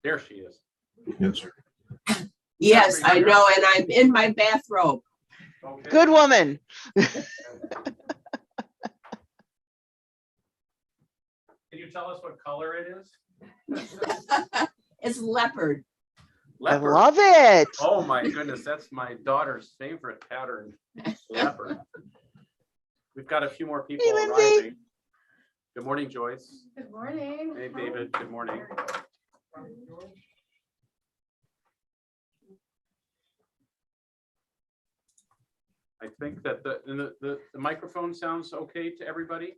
There she is. Yes. Yes, I know, and I'm in my bathrobe. Okay. Good woman. Can you tell us what color it is? It's leopard. Leopard. I love it. Oh my goodness, that's my daughter's favorite pattern. Leopard. We've got a few more people Hey, Lindsay. arriving. Good morning, Joyce. Good morning. Hey, David. Good morning. I think that the microphone sounds okay to everybody.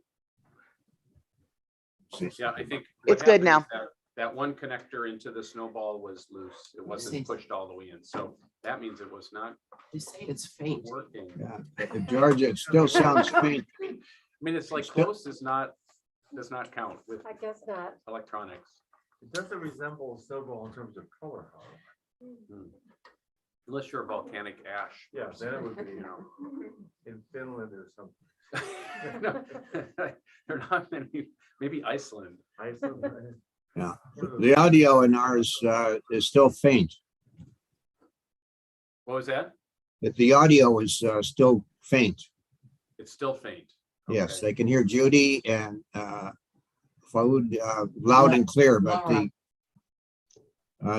Yeah, I think. what It's good happened now. is that one connector into the snowball was loose. It wasn't pushed all the way in. So that means it was not You say it's faint. working. Yeah. Georgia, it still sounds faint. I mean, it's like Still- close does not count with I guess not. electronics. It doesn't resemble a snowball in terms of color, however. Unless you're volcanic ash. Yeah, then it would be, you know, in Finland or something. No, there are not many, maybe Iceland. Iceland, right? Yeah. One of those- The audio in ours is still faint. What was that? That the audio is still faint. It's still faint. Yes, Okay. they can hear Judy and Faoud loud and clear, but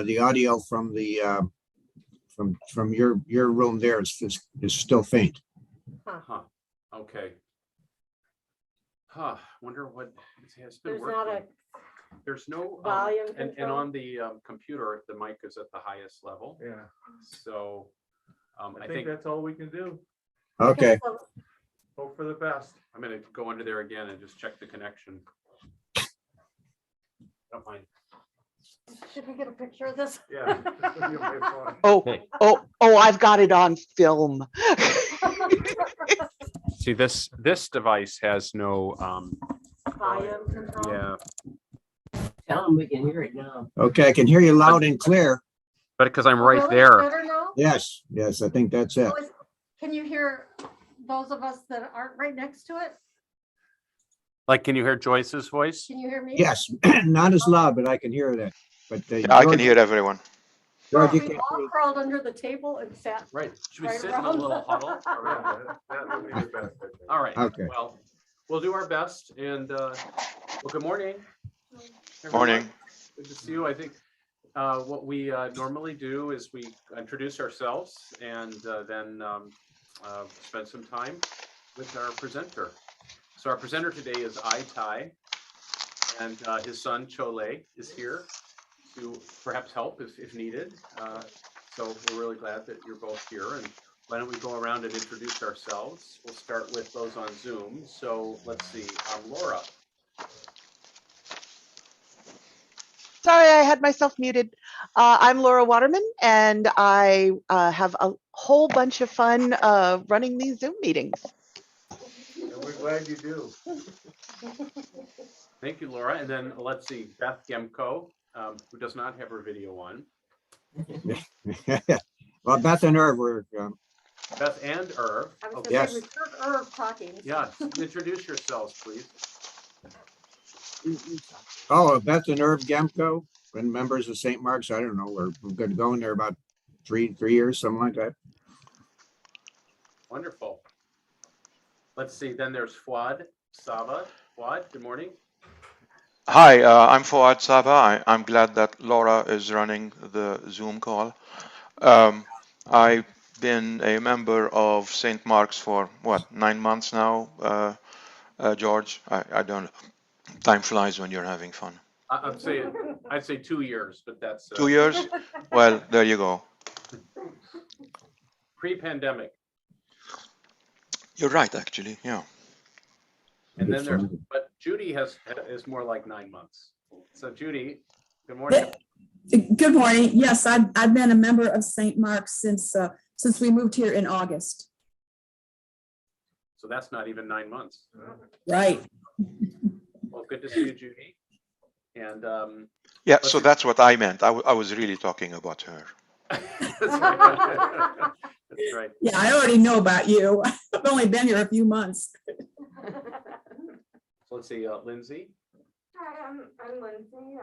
the audio from the from your room there is still faint. Huh, okay. Huh, wonder what, it's been There's not a working. There's no. volume And control. on the computer, the mic is at the highest level, Yeah, so I I think think that's all we can do. Okay, Hope for the best. I'm gonna go under there again and just check the connection. Don't mind. Should we get a picture of this? Yeah. this would be my fault. Oh, I've got it on film. See, this device has no, Volume control. yeah, Tell them we can hear it now. okay, I can hear you loud and clear. but because I'm Oh, right really? there. Better now? Yes, yes, I think that's it. Oh, can you hear those of us that aren't right next to it? Like, can you hear Joyce's voice? Can you hear me? Yes, not as loud, but I can hear that. But Yeah, I can hear everyone. George, you We can't all hear- crawled under the table and sat. Right, should we Right sit in a around. little huddle? Yeah, that would be the best. I think. All right. Okay. Well, we'll do our best and, well, good morning. everyone. Morning. Good to see you. I think what we normally do is we introduce ourselves and then spend some time with our presenter. So our presenter today is Ai Tai, and his son Chole is here to perhaps help if needed. So we're really glad that you're both here. And why don't we go around and introduce ourselves? We'll start with those on Zoom. So let's see, Laura. Sorry, I had myself muted. I'm Laura Waterman, and I have a whole bunch of fun running these Zoom meetings. And we're glad you do. Thank you, Laura. And then let's see, Beth Gemko, who does not have her video on. Well, Beth and Irv were, Beth and Irv. I was Okay. gonna Yes. say, we heard Irv talking. Yeah, introduce yourselves, please. Beth and Irv Gamco, been members of St. Mark's. I don't know, we're good going there about three years, something like that. Wonderful. Let's see, then there's Fuad Saba. Fuad, good morning. Hi, I'm Fouad Saba. I'm glad that Laura is running the Zoom call. I've been a member of St. Mark's for, 9 months now, George? I don't know. Time flies when you're having fun. I'd say 2 years, but that's 2 years? Well, there you go. pre-pandemic. You're right, actually, yeah. And then there's, but Judy is more like 9 months. So Judy, good morning. Good morning. Yes, I've been a member of St. Mark's since we moved here in August. So that's not even 9 months. Right. Well, good to see you, Judy. And Yeah, so that's what I meant. I was really talking about her. that's right. That's right. Yeah, I already know about you. I've only been here a few months. So let's see, Lindsay. Hi, I'm Lindsay,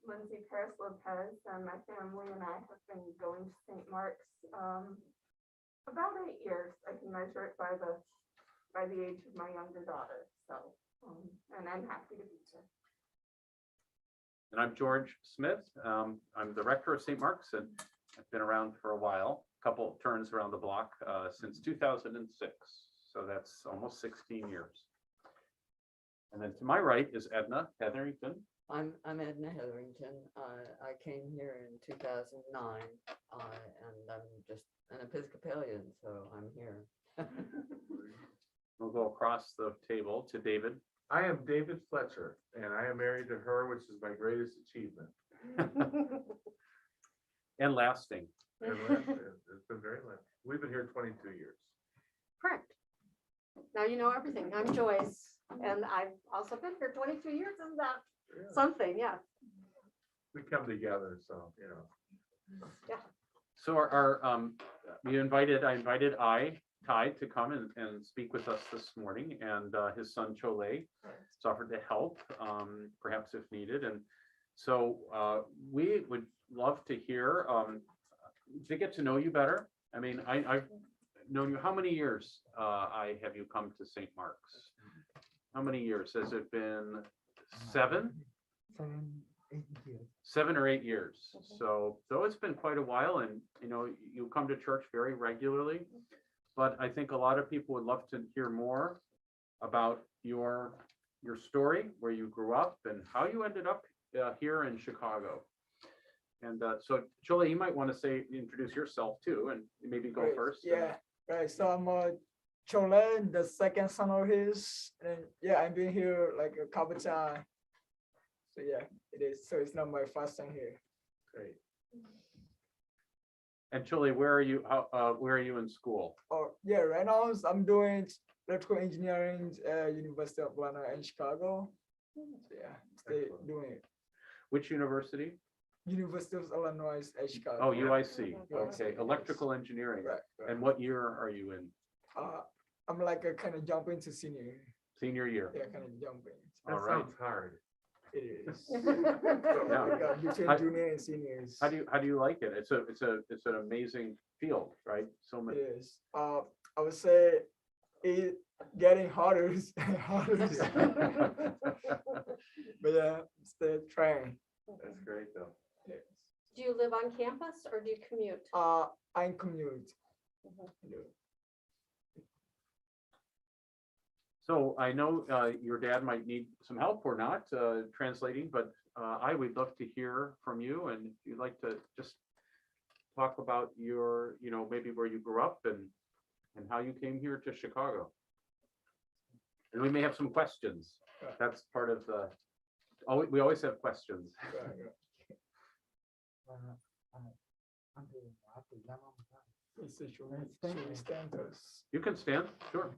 Lindsay Paris Lopez, and my family and I have been going to St. Mark's about 8 years. I can measure it by the age of my younger daughter. So, and I'm happy to be here. And I'm George Smith. I'm the rector of St. Mark's, and I've been around for a while, a couple turns around the block since 2006. So that's almost 16 years. And then to my right is Edna Hetherington. I'm Edna Hetherington. I came here in 2009, and I'm just an Episcopalian, so I'm here. We'll go across the table to David. I am David Fletcher, and I am married to her, which is my greatest achievement. And lasting. And it's been very long. We've been here 22 years. Correct. Now you know everything. I'm Joyce, and I've also been here 22 years. Isn't that something? Yeah. We come together, so, you know. Yeah. So I invited Ty to come and speak with us this morning, and his son Chole has offered to help, perhaps if needed. And so we would love to hear, to get to know you better. I mean, I've known you, how many years have you come to St. Mark's? How many years? Has it been 7? 7 or 8 years. So it's been quite a while, and you know, you come to church very regularly, but I think a lot of people would love to hear more about your story, where you grew up and how you ended up here in Chicago. And so Chole, you might want to introduce yourself too, and maybe go Right, first. Yeah, right. So I'm Chole, the second son of his, and yeah, I've been here like a couple times. So yeah, it is. So it's not my first time here. Great. And Chole, where are you in school? Oh yeah, right now I'm doing electrical engineering at University of Atlanta in Chicago. So yeah, stay Excellent. doing it. Which university? University of Illinois at Chicago. Oh, UIC. UIC, Okay, yes. electrical engineering. Right, right. And what year are you in? I'm like a kind of jumping to senior. Senior year. Yeah, kind of jumping. All That right. sounds hard. It is. Yeah. Between junior and seniors. How do you like it? It's an amazing field, right? So many. It is. I would say it getting harder and harder. But yeah, still trying. That's great, though. Yes. Do you live on campus or do you commute? I commute. Yeah. So I know your dad might need some help or not translating, but I would love to hear from you, and if you'd like to just talk about your, maybe where you grew up and how you came here to Chicago. And we may have some questions. Right. That's part of the, we always have questions. Right. It's a short standards. You can stand, sure.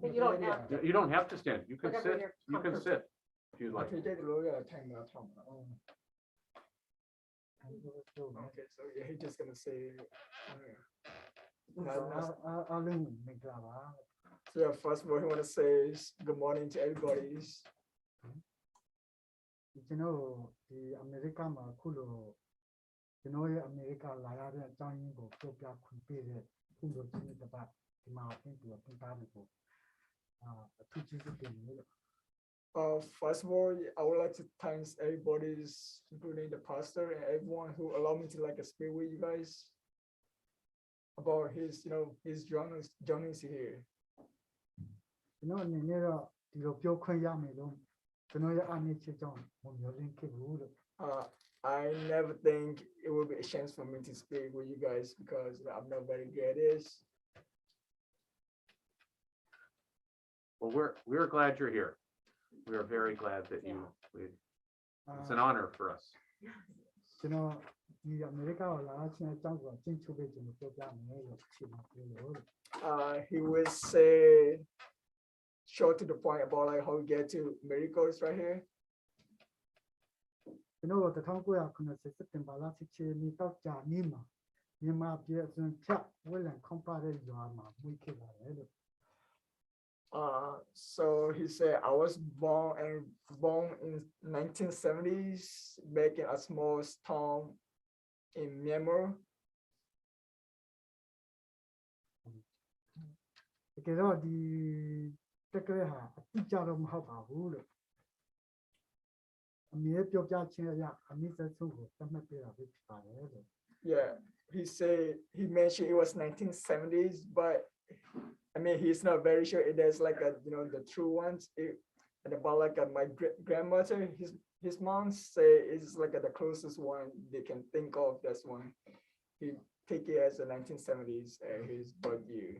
But you don't have to. You don't have to stand. You can Whatever sit. you're You can sit if you'd like. Okay, so yeah, he's just gonna say. So yeah, first of all, he wanna say is good morning to everybody. First of all, I would like to thank everybody's, including the pastor and everyone who allowed me to speak with you guys about his, his journey here. I never think it will be a chance for me to speak with you guys because I'm not very good at this. Well, we're glad you're here. We are very glad that it's an honor for us. He will say short to the point about how we get to miracles right here. So he said I was born in 1970s back in a small town in Myanmar. တကယ်တော့ဒီတက်ကလေးဟာအတိအကျတော့မဟုတ်ပါဘူးလို့အမေပြောပြချင်းအရအမိသက်ဆုံးကိုသတ်မှတ်ပေးတာပဲဖြစ်ပါတယ်လို့ Yeah, he said he mentioned it was 1970s, but I mean he's not very sure it is like a the true ones. And about like my grandmother, his mom say it's like the closest one they can think of. That's one. He take it as the 1970s his birth year.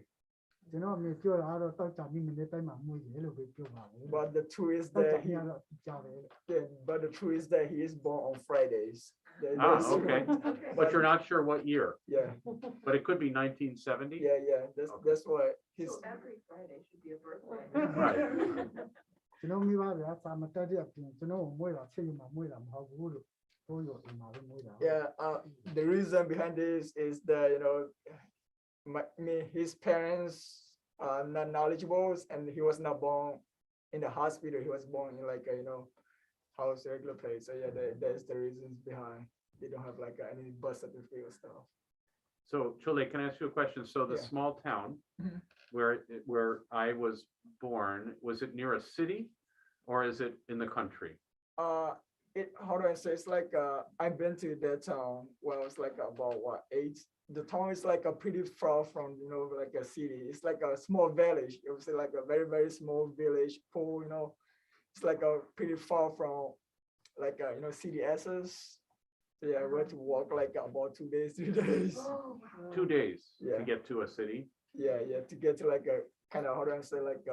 ကျွန်တော်အမေပြောတာတော့တောက်ကြပြီးမနေ့တိုင်းမှာမွေးတယ်လို့ပဲပြောပါတယ် But the truth is တောက် that ကြ he ပြီးတော့ကြားတယ်လို့ yeah, but the truth is that he is born on Fridays. Ah, That's- okay. But you're not sure what year, Yeah, but it could be 1970. yeah. That's why he's Every Friday should be a birthday. Right. ကျွန်တော်မိဘတွေကစာမတက်တဲ့အပြင်ကျွန်တော်မွေးတာချစ်ရမှာမွေးတာမဟုတ်ဘူးလို့ပြောရအိမ်မှာလည်းမွေးတာ yeah. The reason behind this is that his parents are not knowledgeable, and he was not born in the hospital. He was born in like a house regular place. So yeah, that's the reasons behind. They don't have like any birth certificate or stuff. So Chole, can I ask you a question? So the Yeah. small town Mhm. where I was born, was it near a city or is it in the country? How do I say? It's like I've been to that town when I was like about 8. The town is like a pretty far from like a city. It's like a small village. It was like a very very small village. Pool, it's like a pretty far from like city access. So yeah, we had to walk like about 2 days, 3 days. 2 days Yeah. to get to a city. Yeah, to get to like a kind of how do I say like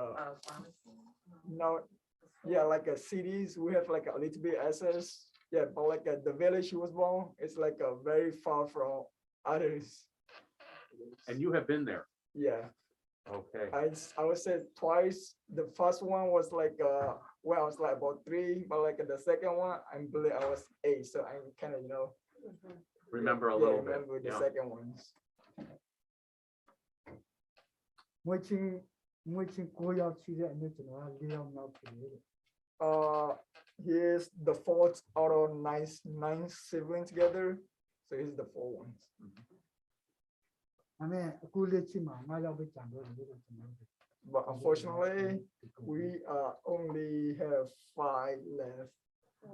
no, yeah, like a cities we have like a little bit access. Yeah, but like the village he was born, it's like a very far from others. And you have been there. Yeah, Okay. I would say twice. The first one was like when I was like about 3, but like the second one I believe I was 8, so I kind of Remember a yeah, little bit. remember the Yeah. second ones. မွေးချင်း9ယောက်ရှိတဲ့အနေကျွန်တော်က4ယောက်နောက်ဖြစ်တယ်လို့ He is the 4th out of 9 siblings together, so he's the 4 ones. ဒါပေမဲ့အခုလက်ရှိမှာ9ယောက်ပဲကျန်တော့တယ်လို့ကျွန်တော် But unfortunately, we only have 5 left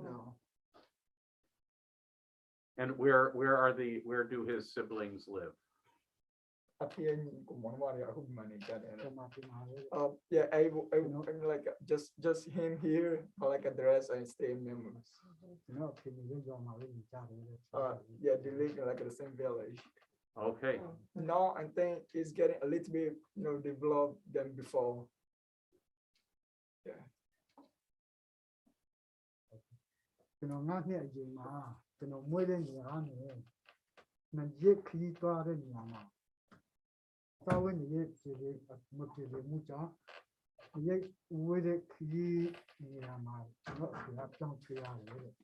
now. And where do his siblings live? Up here in Kumwani, I hope money got it. ကျွန်တော်ပြန်လာတယ် Yeah, I mean, like just him here, but like the rest I stay in members. ကျွန်တော်ခင်ဗျားရောမှာလည်းကြားတယ်လို့ Yeah, they live in like the same village. Okay. Now I think it's getting a little bit developed than before. Yeah. ကျွန်တော်9နှစ်အချိန်မှာကျွန်တော်မွေးတဲ့နေရာနဲ့နရစ်ခီးသွားတဲ့နေရာမှာသာဝနေရဲ့ပြည်မပြည်မှုကြောင့်ဒီဝေးတဲ့ခီးနေရာမှာကျွန်တော်အဖေကကြောင်းချရတယ်လို့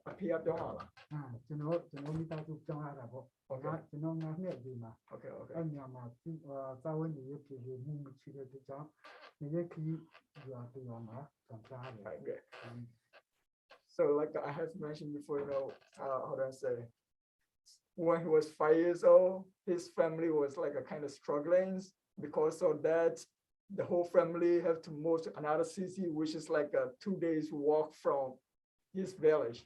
Up here, don't holla. ကျွန်တော်မိသားစုကြောင်းရတာပေါ့ကျွန်တော်9နှစ်အချိန်မှာ Okay. အဲ့နေရာမှာသာဝနေရဲ့ပြည်မှုမရှိတဲ့အတွက်ကြောင့်နရစ်ခီးရွာပြောင်းမှာကြောင်းချရတယ် Right, good. So like I have mentioned before, how do I say? When he was 5 years old, his family was like a kind of struggling because of that. The whole family have to move to another city, which is like a 2 days walk from his village.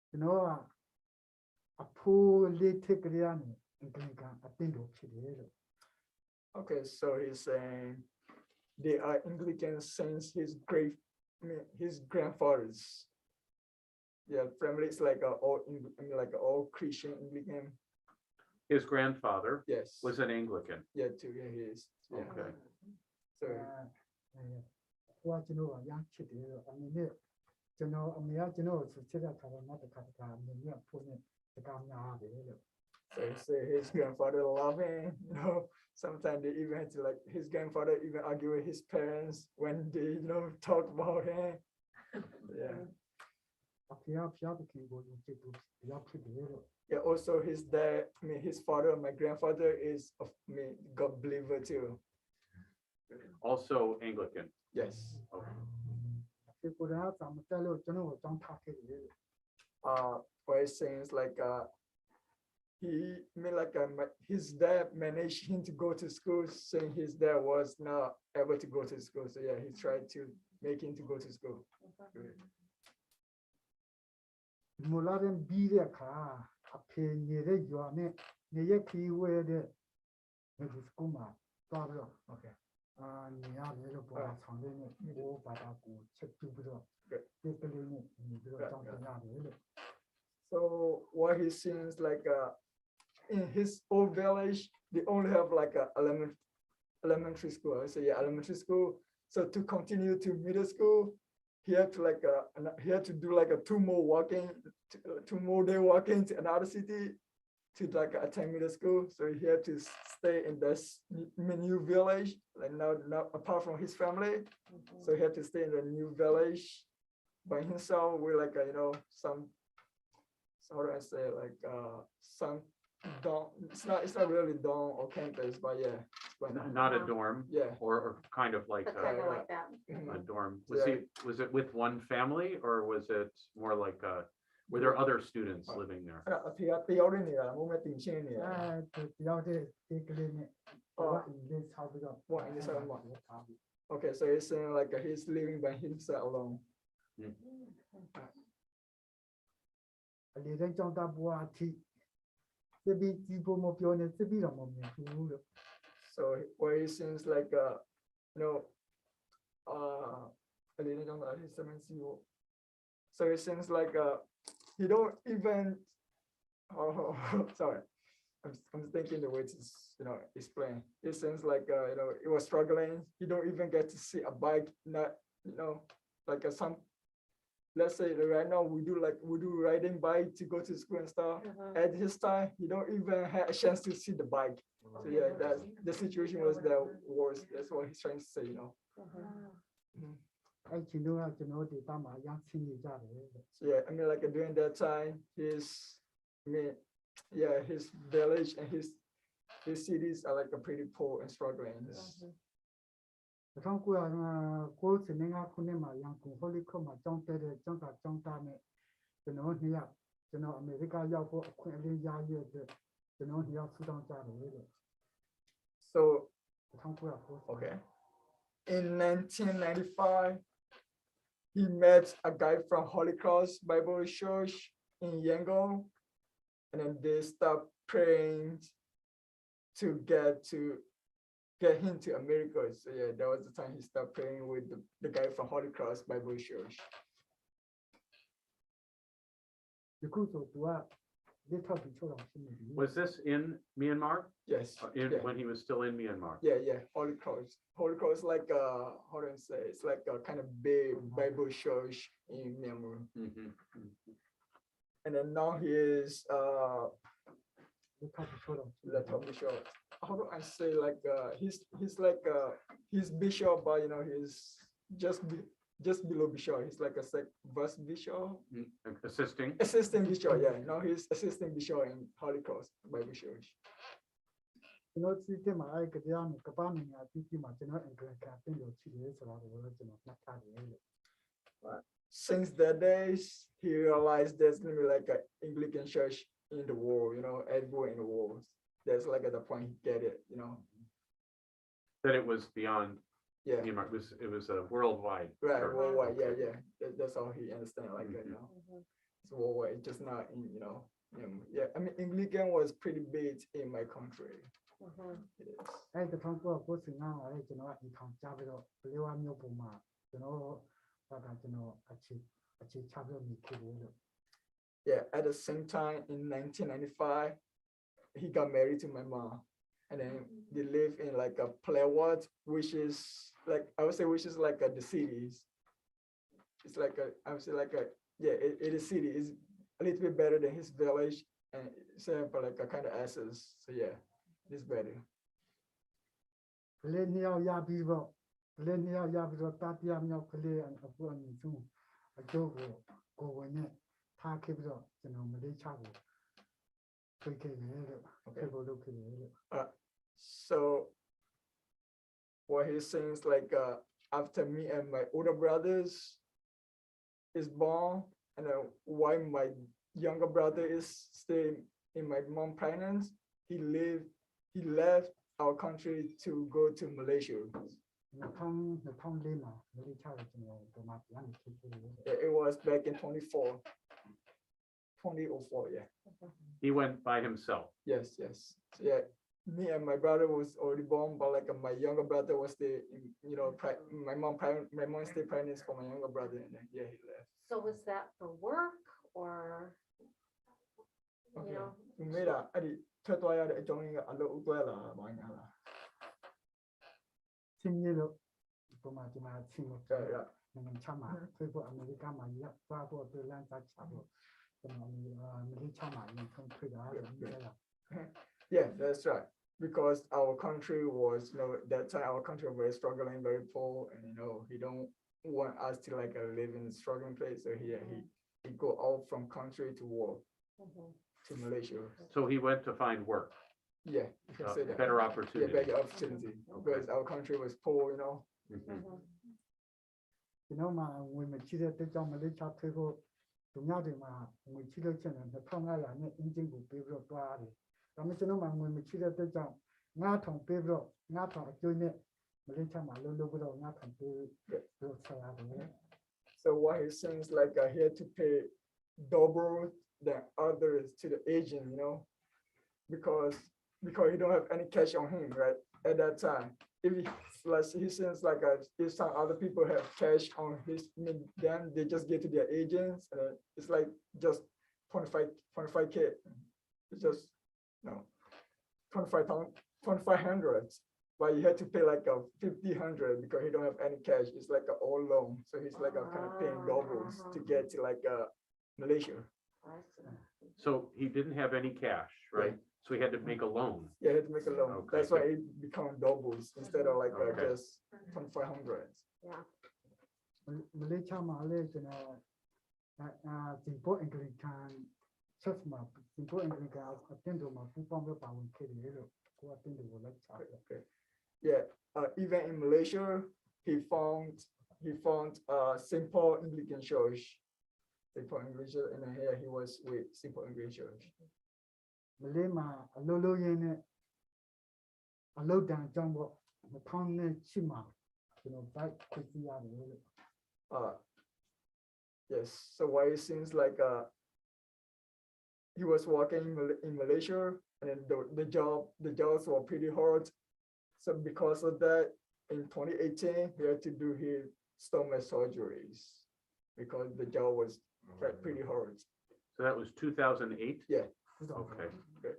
ကျွန်တော်ကအဖိုးလေးထက်ကလေးကနေအင်္ဂလိပ်ကအတင်းတော်ဖြစ်တယ်လို့ Okay, so he's saying they are Anglican since his grandfathers. Yeah, family is like all Christian Anglican. His grandfather Yes. was an Anglican. Yeah, too. Yeah, he is. Yeah. Okay. So ဟိုကကျွန်တော်ကရမ်းချစ်တယ်လို့အမေနဲ့ကျွန်တော်အမေကကျွန်တော်ကိုချစ်တဲ့ခါတော့နောက်တစ်ခါအမေကဖိုးနဲ့တကားများတယ်လို့ So he say his grandfather love him, sometimes they even had to like his grandfather even argue with his parents when they, talk about him. Yeah. အဖေကဖျားပခင်ကိုချစ်သူရောက်ဖြစ်တယ်လို့ Yeah, also his dad, I mean, his father, my grandfather is of me, God believer too. Also Anglican. Yes. Okay. ဒီကိုယ်ကသာမတက်လို့ကျွန်တော်ကိုတောင်းထားခဲ့တယ် For instance, like he I mean like his dad managed him to go to school, saying his dad was not able to go to school. So yeah, he tried to make him to go to school. မလာရင်ပြီးတဲ့အခါအဖေနေတဲ့ရွာနဲ့နေရခီးဝဲတဲ့ဒီစကူမှာသွားပြီးတော့ Okay. နေရတယ်လို့ပေါ်လာဆောင်တဲ့နဲ့ဟိုဘာသာကိုချက်ပြပြီးတော့ဒီကလေးနဲ့နေပြီးတော့တောင်းတရတယ်လို့ So what he seems like in his old village, they only have like a elementary school. I say yeah, elementary school. So to continue to middle school, he had to like he had to do like a two more day walking to another city to like attend middle school. So he had to stay in this new village, like now apart from his family. So he had to stay in the new village by himself with like you know some, how do I say, like some dorm. It's not really dorm or campus, but yeah. But Not a dorm. Yeah. Or kind of like But kind of like that. a dorm. Was Yeah. was it with one family or was it more like were there other students living there? အဖေကတယောက်တည်းနေတာမဟုတ်မဲ့တင်ရှင်းနေတာ တယောက်တည်းဒီကလေးနဲ့ဟိုကအင်းလေးဆောက်ပြီးတော့ What in this one? Okay, so he's saying like he's living by himself alone. အလေးတိုင်းကြောင်းသားဘွားအထိစစ်ပြီးဒီပုံမပြောနေစစ်ပြီးတော့မမြင်ဘူးလို့ So where he seems like you know so it seems like he don't even sorry. I'm thinking the way to you know explain. It seems like you know he was struggling. He don't even get to see a bike. Not you know like some. Let's say that right now we do riding bike to go to school and stuff. At his time, he don't even have a chance to see the bike. So yeah, that the situation was the worst. That's what he's trying to say. You know. အဲ့ချင်းတော့ကျွန်တော်ဒေတာမှာရမ်းချင်းနေကြတယ်လို့ So yeah, I mean like during that time, his village and his cities are like a pretty poor and struggling. 1995ခုနှစ်မှာရန်ကုန်ဟိုလီခုမှာကျောင်းတက်တဲ့ကျောင်းသားနဲ့ကျွန်တော်နှစ်ယောက်ကျွန်တော်အမေရိကရောက်ဖို့အခွင့်အလမ်းရရတဲ့ကျွန်တော်နှစ်ယောက်ဆူတောင်းကြတယ်လို့ So 1995 okay, in 1995, he met a guy from Holy Cross Bible Church in Yangon, and then they stopped praying to get him to America. So yeah, that was the time he stopped praying with the guy from Holy Cross Bible Church. ဒီခုဆိုသူကလက်ထပ်ပြီးတော့ရှိနေပြီ Was this in Myanmar? Yes. Yeah. When he was still in Myanmar? Yeah, Holy Cross. Holy Cross is like how do I say? It's like a kind of big Bible church in Myanmar. Mhm. And then now he is လက်ထပ်ပြီးတော့ the top bishop. How do I say like he's like he's bishop, but you know he's just below bishop. He's like a vice bishop. Assisting. Assistant bishop, yeah. Now he's assistant bishop in Holy Cross Bible Church. ကျွန်တော်စီတက်မှာအဲ့ကတရားနဲ့ကပ္ပမင်္ဂလာပြည်ပြည်မှာကျွန်တော်အင်္ဂလိပ်ကပြင်လို့ရှိတယ်ဆိုတော့ကျွန်တော်မှတ်ထားတယ်လို့ Since that days, he realized there's gonna be like an Anglican church in the world, you know, everywhere in the world. That's like at the point he get it, you know. That it was beyond Yeah. Myanmar. It was a worldwide. Right, church. worldwide, yeah. That's how he understand like that, you know. Mhm. It's worldwide, it's just not in, you know. Yeah, I mean Anglican was pretty big in my country. Mhm. It is. အဲ့1995မှာလည်းကျွန်တော်အင်ထောင်ကြားပြီးတော့ဘလေးဝါမျိုးပုံမှာကျွန်တော်ဘာသာကျွန်တော်အခြေချပြီးတော့နေခဲ့တယ်လို့ Yeah, at the same time in 1995, he got married to my mom. And then they live in like a Playwood, which is like, I would say, which is like the cities. It's like I would say like it is city. It's a little bit better than his village and it's for like a kind of access. So yeah, it's better. ကလေးနှစ်ယောက်ရပြီးတော့တတိယမြောက်ကလေးအခုအမြင့်ဆုံးအကျိုးကိုဝင်နဲ့ထားခဲ့ပြီးတော့ကျွန်တော်မလေးချဘူး တွေ့ခဲ့တယ်လို့ဖြစ်ဖို့လုပ်ခဲ့တယ်လို့ So what he's saying is like after me and my older brothers is born, and while my younger brother is staying in my mom's parents, he left our country to go to Malaysia. 2004မှာမလေးရှားကိုကျွန်တော်ဒီမှာပြန်ဖြစ်ခဲ့တယ် Yeah, it was back in 2004, yeah. He went by himself. Yes. So, yeah, me and my brother was already born, but like my younger brother was the, you know, my mom stayed pregnant for my younger brother, and then yeah, he left. So was that for work or, you Okay. know? သူမေးတာအဲ့ဒီထွက်သွားရတဲ့အကြောင်းရင်းကအလုပ်အတွက်လားဘာညာလား ချင်းကြီးလို့ဒီမှာဒီမှာချင်းလို့ Yeah, yeah. နိုင်ငံခြားမှာဖြစ်ဖို့အမေရိကမှာရောက်သွားဖို့အတွက်လမ်းစာချဖို့ကျွန်တော်မလေးရှားမှာရင်ထုံးထွက်တာလို့ပြောတာ Yeah, that's right. Because our country was, you know, that time our country was very struggling, very poor, and you know, he don't want us to like live in a struggling place. So he go out from country to war Mhm. to Malaysia. So he went to find work, Yeah, you can say that. better Yeah, opportunity. better opportunity because our country was poor, you know. Mhm. Mhm. ကျွန်တော်မှဝင်မချိတဲ့တက်ကြောင့်မလေးရှားထွက်ဖို့ဒုညတွေမှာဝင်ချိလို့ချင်းတယ်2500နဲ့အင်ဂျင်ကိုပေးပြီးတော့တွားတယ်ဒါမှကျွန်တော်မှဝင်မချိတဲ့တက်ကြောင့်9000ပေးပြီးတော့9000အကျိုးနဲ့မလေးရှားမှာလုံးလုံးပြီးတော့9000ပေးပြီးတော့ဆက်ရတယ် So what he's saying is like he had to pay double than others to the agent, you know, because he don't have any cash on him, right? At that time, if he seems like if some other people have cash on them, they just get to their agents, and it's like just 25k. It's just 2500, but you had to pay like a 50-100 because he don't have any cash. It's like an all loan, so he's like kind of paying doubles to get to like Malaysia. I see. So he didn't have any cash, right? So he had to make a loan. Yeah, he had to make a loan. Okay, That's so- why it become doubles instead of like Okay. just 2500. Yeah. မလေးရှားမှာလည်းကျွန်တော်ဒီပို့အင်္ဂလိပ်ကန်ဆက်မှာဒီပို့အင်္ဂလိပ်ကန်အတင်းတို့မှာပူပေါင်းပြီးပါဝင်ခဲ့တယ်လို့ကိုအတင်းတွေကိုလိုက်ချတယ် Okay. Yeah. Even in Malaysia, he found simple Anglican church. Simple English, and then here he was with simple English church. မလေးမှာအလုံးလုံးရင်းနဲ့အလုံးတန်အကြောင်းပေါ့2008မှာကျွန်တော်ဘိုက်ခွင့်ပြုရတယ်လို့ Yes. So why it seems like he was working in Malaysia, and then the jobs were pretty hard. So because of that, in 2018, he had to do his stomach surgeries because the job was pretty hard. So that was 2008? Yeah. Okay. Good.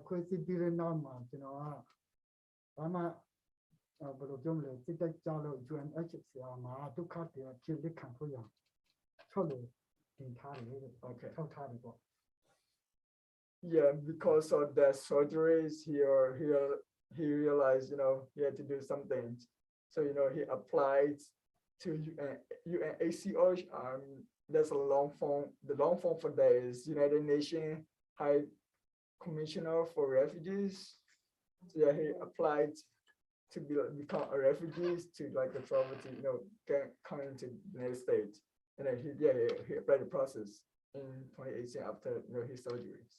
ခွင့်ပြုပြီးတဲ့နောက်မှာကျွန်တော်ကဘာမှဘယ်လိုပြောမလဲစိတ်တက်ကြလို့ UNHCR မှာဒုက္ခတွေဖြစ်လက်ခံဖို့ရချုပ်လို့တင်ထားတယ်လို့ Okay. ထောက်ထားတယ်ပေါ့ Yeah, because of the surgeries, he realized, you know, he had to do some things. So, you know, he applied to UNHCR. That's a long form. The long form for that is United Nations High Commissioner for Refugees. So yeah, he applied to become a refugee to like a travel to, you know, come into the United States. And then he applied the process in 2018 after, you know, his surgeries.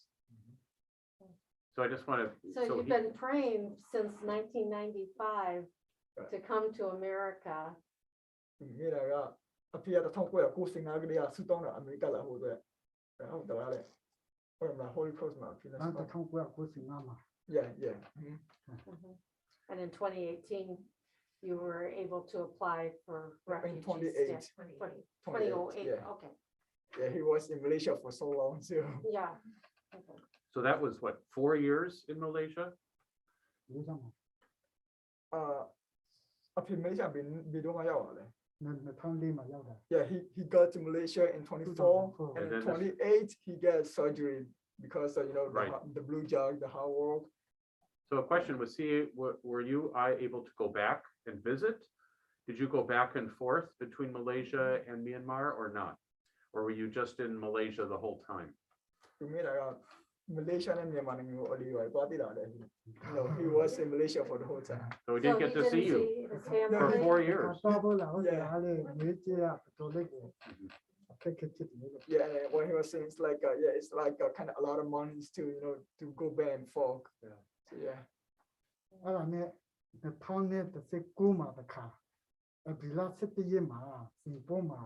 So I just want to. So you've been praying since 1995 to come to America. မိတာကအဖေက1995ကလေးကဆူတောင်းတာအမေရိကလာဟိုအတွက်ဟုတ်တယ်လေဟုတ်လား Holy Cross မှာဖြစ်နေ နောက်1995မှာ Yeah. Mhm. Mhm. And in 2018, you were able to apply for refugee 28. status. 28, 2008, yeah. okay, Yeah, he was in Malaysia for so long too. yeah. Okay. So that was what, 4 years in Malaysia? ဒီကြောင့် အဖေမေးချင်ဘီတော့ရောက်လာလေ 2004မှာရောက်တာ Yeah, he got to Malaysia in 24 2004. and And in then 28 he got surgery because of, you know, Right. the blue jug, the hard work. So a question was, were you able to go back and visit? Did you go back and forth between Malaysia and Myanmar or not? Or were you just in Malaysia the whole time? to me like Malaysia and Myanmarကိုအလီရွာသွားတိတာလေ No he was in Malaysia for the whole time So we didn't get to see you his for family. 4 years. တော့ဘလာဟုတ်တယ်လေမေးကြရတော်လေးကိုအခက်ခဲဖြစ်တယ်လို့ Yeah and what he was saying is like yeah it's like kind of a lot of money to to go back and forth Yeah. so yeah အဲ့ဒါနဲ့2019မှာတခါဒီလ17ရက်မှာစင်ပေါ်မှာ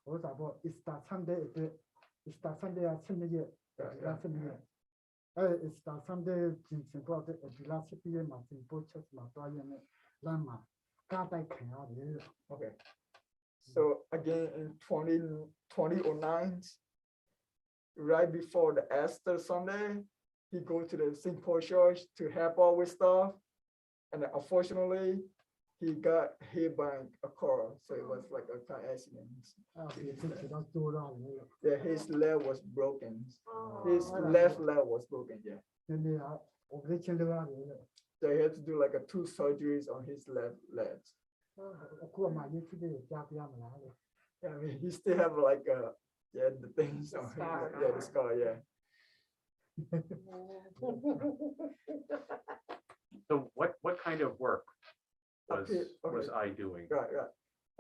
ဟိုစားပေါ့ Easter Sunday အတွက် Easter Sunday 17ရက်ဒီလ17ရက်Easter Sunday စင်ပေါ်တဲ့ဒီလ17ရက်မှာစင်ပေါ်ချက်မှာတွားရနေလမ်းမှာကားတိုက်ခံရတယ် okay so again in 2009 right before the Easter Sunday he go to the St. Paul Church to help out with stuff and then unfortunately he got hit by a car so it was like a car accident အဲ့ဒီဖြစ်တော့တိုးတော့လေ yeah his leg was broken Oh. his left leg was broken yeah နည်းနည်း operation လုပ်ရတယ် so he had to do like 2 surgeries on his left leg အခုမှရေးဖြစ်တယ်ကြားပြရမလားလေ yeah, I mean he still have like yeah the things on his scar. yeah the scar yeah So what kind of work was Okay, okay. was I doing? right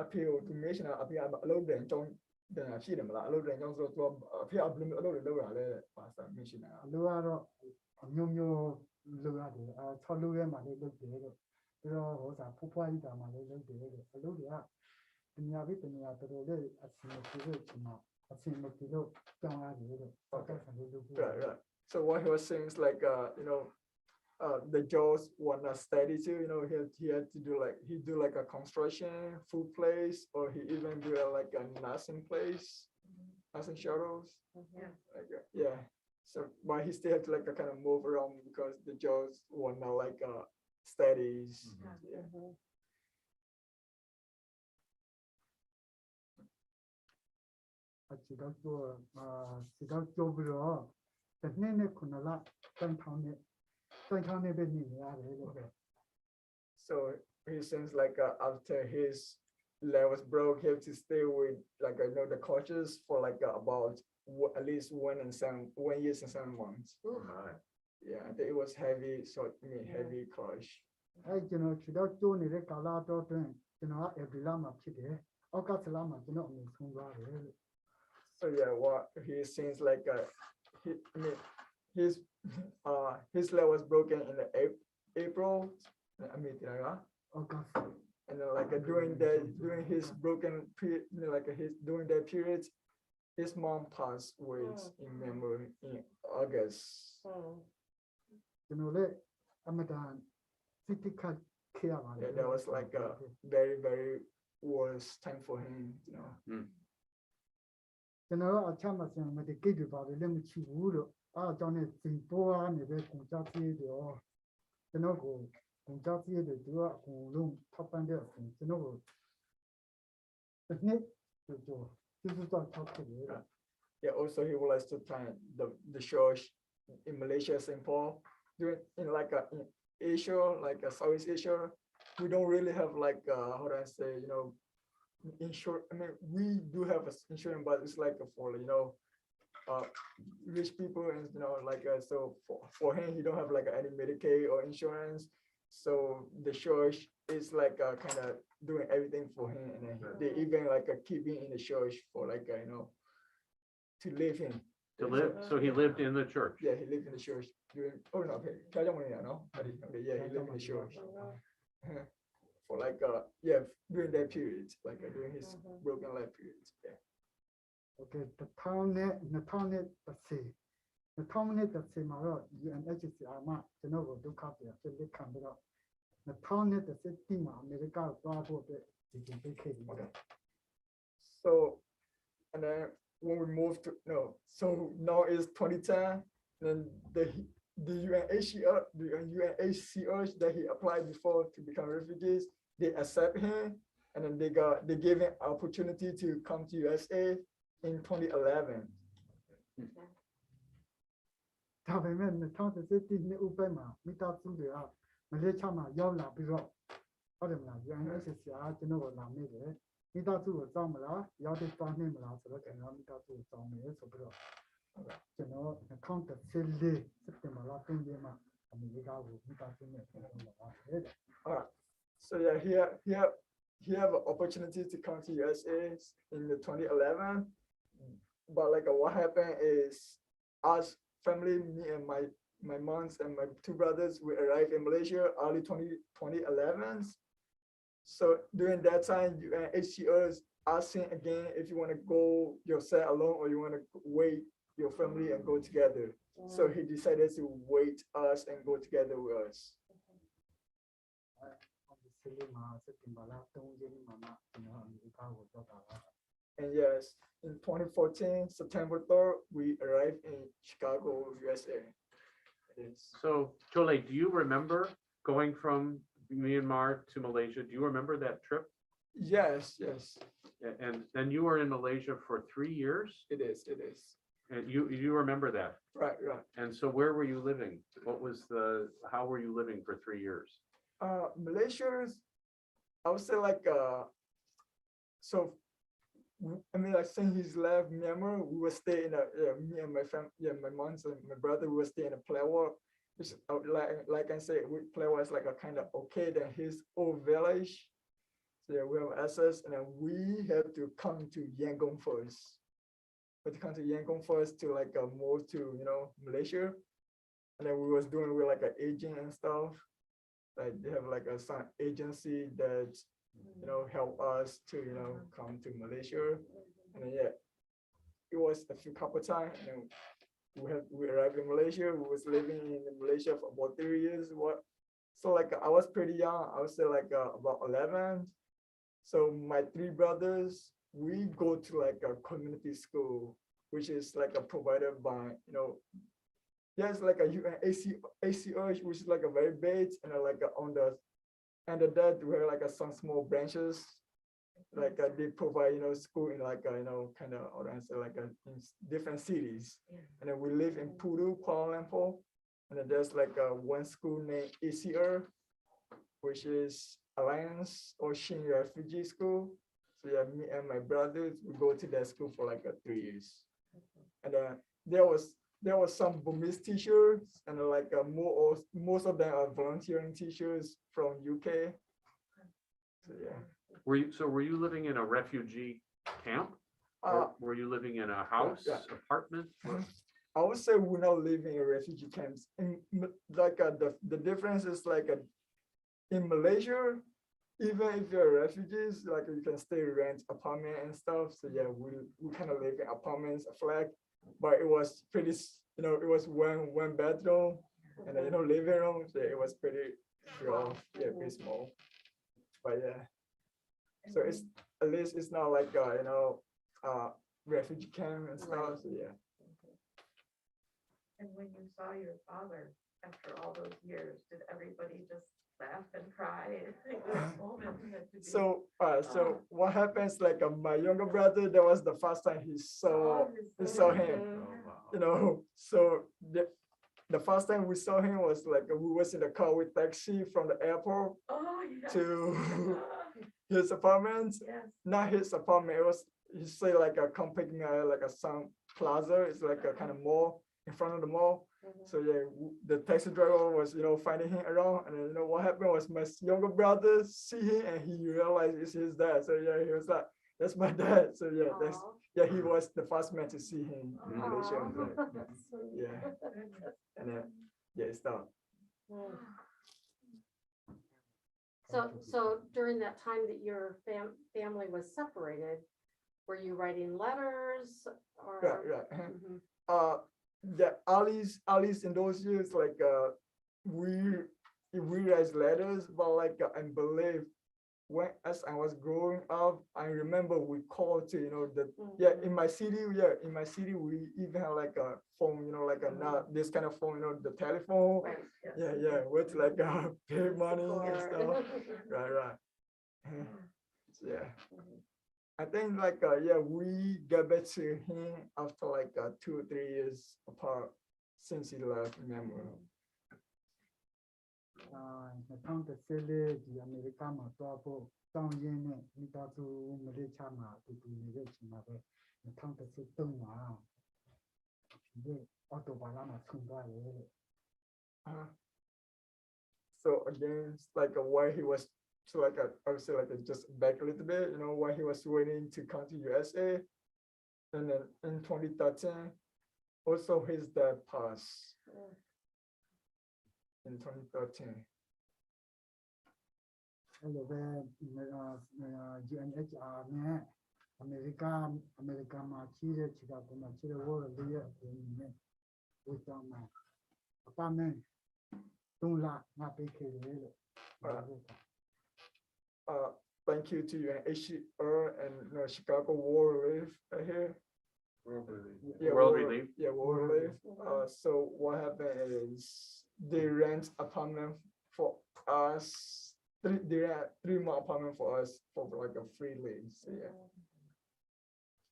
appeal to mention appeal အလုပ်တဲ့ကြောင်းတင်ရှိတယ်မလားအလုပ်တဲ့ကြောင်းဆိုတော့အဖေအဘလို့အလုပ်တွေလုပ်ရလဲပါစာ mention တာ အလုပ်ကတော့အမျိုးမျိုးလုပ်ရတယ်ဆောက်လုပ်ရဲမှာလည်းလုပ်တယ်လို့ပြီးတော့ဟိုစားဖူးဖွားကြီးတာမှာလည်းလုပ်တယ်လို့အလုပ်တွေကပညာပြီးပညာတော်တော်လေးအဆင်ပြေလို့ဒီမှာအဆင်မပြေလို့ကြောင်းရတယ်လို့ဟုတ်ကဲ့ဆန်လို့လုပ်ဖို့ right so what he was saying is like the jaws were not steady too he had to do like a construction food place or he even do like a nursing place nursing shuttles like yeah so but he still had to like kind of move around because the jaws were not like steady yeah အခြေတော့ခြေတော့ကျိုးပြီးတော့တစ်နှစ်နဲ့ခုနလတန်ထောင်းနဲ့ပဲနေရတယ်လို့ so he seems like after his leg was broke he had to stay with like the coaches for like about at least 1 year and 7 months yeah I think it was heavy so I mean heavy crush အဲကျွန်တော်ခြေတော့ကျိုးနေတဲ့ကာလတော့တွင်ကျွန်တော်က every လမှာဖြစ်တယ်အောက်ကဆလာမှာကျွန်တော်အမှုဆုံးသွားတယ်လို့ so yeah what he seems like his leg was broken in the April I mean August and then like during his broken period during that period his mom passed away in memory in August ကျွန်တော်လည်းအမတန်စိတ်တိခတ်ခဲ့ရပါတယ် yeah that was like a very very worst time for him ကျွန်တော်အချမ်းမစံမတကိတ်တွေပါလေလည်းမချဘူးလို့အားအကြောင်းနဲ့စင်ပေါ်ကနေပဲကုန်ကြပြေးတော့ကျွန်တော်ကိုကုန်ကြပြေးတယ်သူကအကုန်လုံးထောက်ပံ့တဲ့အပြင်ကျွန်တော်ကိုတစ်နှစ်ကျော်ကျေးဇူးတော်ထောက်ခဲ့တယ် yeah also he would like to thank the church in Malaysia St. Paul doing in like in Asia like Southeast Asia we don't really have like how do I say insurance I mean we do have insurance but it's like for rich people and like so for him he don't have like any Medicaid or insurance so the church is like kind of doing everything for him and then they even like keeping in the church for like to live in So he lived in the church. yeah he lived in the church during okay yeah he lived in the church for like during that period like during his broken leg period yeah okay 2010မှာတော့ UNHCR မှာကျွန်တော်ကိုဒုက္ခပြဖြစ်လက်ခံပြီးတော့2010မှာအမေရိကသွားဖို့အတွက်ဒီကျင်းပေးခဲ့တယ် okay so and then when we moved to so now it's 2010 then the UNHCR that he applied before to become refugees they accept him and then they gave him opportunity to come to USA in 2011 ဒါပေမဲ့2017နှစ်ဥပမှာမိသားစုတွေကမလေးရှားမှာရောက်လာပြီးတော့ဟုတ်တယ်မလား UNHCR ကျွန်တော်ကိုလာမိတယ်မိသားစုကိုစောင့်မလားရောက်တဲ့သွားနေမလားဆိုတော့ကျွန်တော်မိသားစုကိုစောင့်မယ်ဆိုပြီးတော့ ကျွန်တော်2014စက်တင်ဘာလ3ရက်မှာအမေရိကကိုမိသားစုနဲ့ပြန်လာပါတယ် Alright. So yeah, he have an opportunity to come to USA in the 2011. But like what happened is us family, me and my moms and my two brothers, we arrived in Malaysia early 2011. So during that time, UNHCR asking again if you want to go yourself alone or you want to wait your family and go together. So he decided to wait us and go together with us. 14မှာစက်တင်ဘာလ3ရက်နေ့မှာကျွန်တော်အမေရိကကိုရောက်တာပါ And yes, in 2014, September 3rd, we arrived in Chicago, USA. Yes. So Chole, do you remember going from Myanmar to Malaysia? Do you remember that trip? Yes. And then you were in Malaysia for 3 years? It is. And you remember that? Right. And so where were you living? How were you living for 3 years? Malaysia's, I would say like, so, I mean, like since he's left Myanmar, we would stay in me and my family, my moms and my brother, we would stay in a Plewa, which like I said, Plewa is like a kind of okay than his old village. So yeah, we have access, and then we have to come to Yangon first. We have to come to Yangon first to like move to Malaysia, and then we was doing with like an agent and stuff. Like they have like some agency that help us to come to Malaysia, and then yeah, it was a few couple times, and we arrived in Malaysia. We was living in Malaysia for about 3 years. So like I was pretty young. I was still like about 11. So my 3 brothers, we go to like a community school, which is like provided by yes, like a UNHCR, which is like a very big, and like on the end of that we have like some small branches, like they provide school in like kind of like in different cities, and then we live in Pudu, Kuala Lumpur, and then there's like one school named ACR, which is Alliance Ocean Refugee School. So yeah, me and my brothers, we go to that school for like 3 years, and there was some Burmese teachers, and like most of them are volunteering teachers from UK. So yeah. Were you living in a refugee camp? Or were you living in a house, apartment? I would say we're not living in refugee camps. Like the difference is like in Malaysia, even if you're refugees, like you can stay rent apartment and stuff. So yeah, we kind of live in apartments, a flat. But it was pretty, it was one bedroom and then, living room. So it was pretty small. But yeah, so it's at least it's not like refugee camp and stuff. So yeah. And when you saw your father after all those years, did everybody just laugh and cry? So what happens, like my younger brother, that was the first time he saw him, so the first time we saw him was like we was in the car with taxi from the airport to his apartment. Not his apartment, it was, he say like come pick me out like some plaza. It's like a kind of mall in front of the mall. So yeah, the taxi driver was finding him around, and then what happened was my younger brother see him and he realized it's his dad. So yeah, he was like, that's my dad. So yeah, he was the first man to see him in Malaysia. Yeah, and then it stopped. So during that time that your family was separated, were you writing letters or? Right. Mhm. The Alice in those years, like we write letters, but like I believe as I was growing up, I remember we called to in my city we even have like a phone, like not this kind of phone, the telephone. Right, with like pay money and stuff. Right. So, yeah. I think like we got back to him after like 2 or 3 years apart since he left Myanmar. 2014ဒီအမေရိကမှာသွားဖို့တောင်းရင်းနဲ့မိသားစုမလေးချာမှာအတူတူနေတဲ့အချိန်မှာပဲ2013မှာ ဒီအော်တိုဘာလာမှာဆင်းသွားတယ်လို့ So again, it's like why he was so like I would say like just back a little bit, you know, why he was waiting to come to USA, and then in 2013, also his dad passed in 2013. အဲ့လိုပဲ UNHR နဲ့အမေရိကန်မှာကြီးတဲ့ခြေကမှာခြေဝေါ်လေးရဲ့အပြင်နဲ့ဝေဆောင်မှာအပမင်း3 လငါပေးခဲ့တယ်လို့ Thank you to UNHCR and Chicago War Relief here. World Relief. Yeah, World Relief. So what happened is they rent apartment for us. They rent 3 more apartment for us for like a free lease. So, yeah.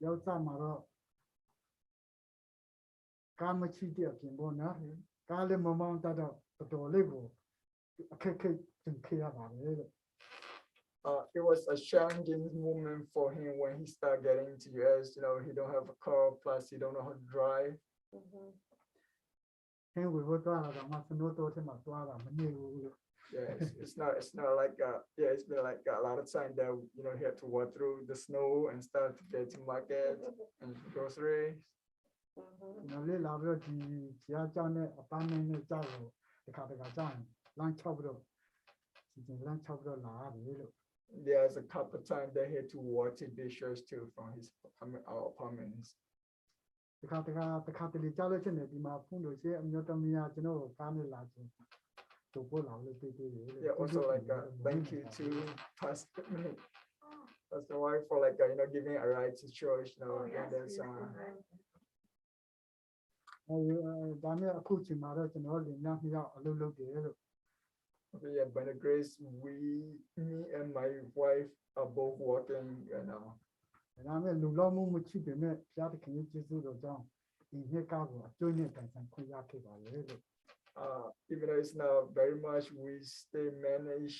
ယောက်ျားမှာတော့ကားမရှိတဲ့အပြင်ပေါ့နော်ကားလည်းမမောင်းတတ်တော့တော်လေးကိုအခက်အခဲသင်ခဲ့ရပါတယ်လို့ It was a challenging moment for him when he started getting to US. You know, he don't have a car, plus he don't know how to drive. ဟင်းဝေဝသွားတာတော့မှစနိုးတော့ထဲမှာသွားတာမနေဘူးလို့ Yeah, it's not like yeah, it's been like a lot of time that you know he had to walk through the snow and start to get to market and groceries. နော်လေးလာပြီးတော့ဒီကြားကြောင်းနဲ့အပန်းနဲ့ကြောက်လို့တခါကြောင်းလမ်းချောက်ပြီးတော့ဒီလမ်းချောက်ပြီးတော့လာရတယ်လို့ There's a couple of times that he had to wash his dishes too from his our apartments. တခါတလေကြောက်လို့ချင်းနေဒီမှာဖုန်းလို့ရှိရင်အမျိုးသမီးကကျွန်တော်ကားနဲ့လာချင်းတို့ပို့လာလို့တွေ့တယ်လို့ Yeah, also like thank you to Pastor Wife for like you know giving a ride to church. You know, and there's ဒါနဲ့အခုချိန်မှာတော့ကျွန်တော်လင်မမြောက်အလုပ်လုပ်တယ်လို့ yeah, by the grace me and my wife are both working right now. ဒါနဲ့လူလောမှုမရှိပေမဲ့ဘုရားသခင်ရဲ့ကျေးဇူးတော်ကြောင့်ဒီနှစ်ကားကိုအကျွင့်နဲ့တိုင်ဆိုင်ခွင့်ရခဲ့ပါလေလို့ Even though it's not very much, we still manage